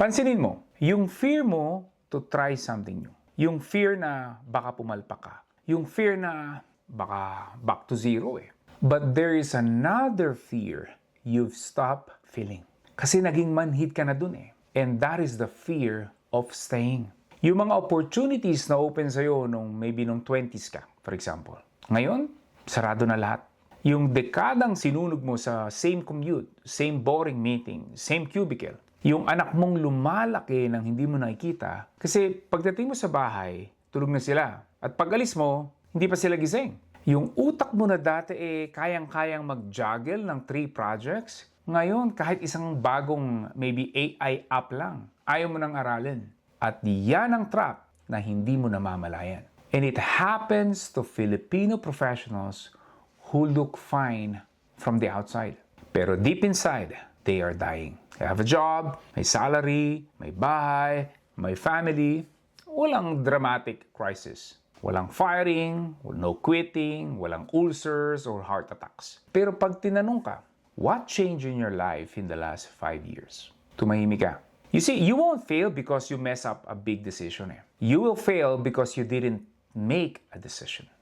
Pansinin mo, yung fear mo to try something new. Yung fear na baka pumalpak ka. Yung fear na baka back to zero eh. But there is another fear you've stopped feeling. Kasi naging manhid ka na dun eh. And that is the fear of staying. Yung mga opportunities na open sa'yo maybe nung 20s ka, for example. Ngayon, sarado na lahat. Yung dekadang sinunog mo sa same commute, same boring meeting, same cubicle. Yung anak mong lumalaki nang hindi mo nakikita. Kasi pagdating mo sa bahay, tulog na sila. At pag alis mo, hindi pa sila gising. Yung utak mo na dati kayang-kayang mag-juggle ng 3 projects. Ngayon, kahit isang bagong maybe AI app lang, ayaw mo nang aralin. At yan ang trap na hindi mo namamalayan. And it happens to Filipino professionals who look fine from the outside. Pero deep inside, they are dying. They have a job, may salary, may bahay, may family. Walang dramatic crisis. Walang firing, no quitting, walang ulcers or heart attacks. Pero pag tinanong ka, what changed in your life in the last 5 years? Tumahimik ka. You see, you won't fail because you mess up a big decision. You will fail because you didn't make a decision.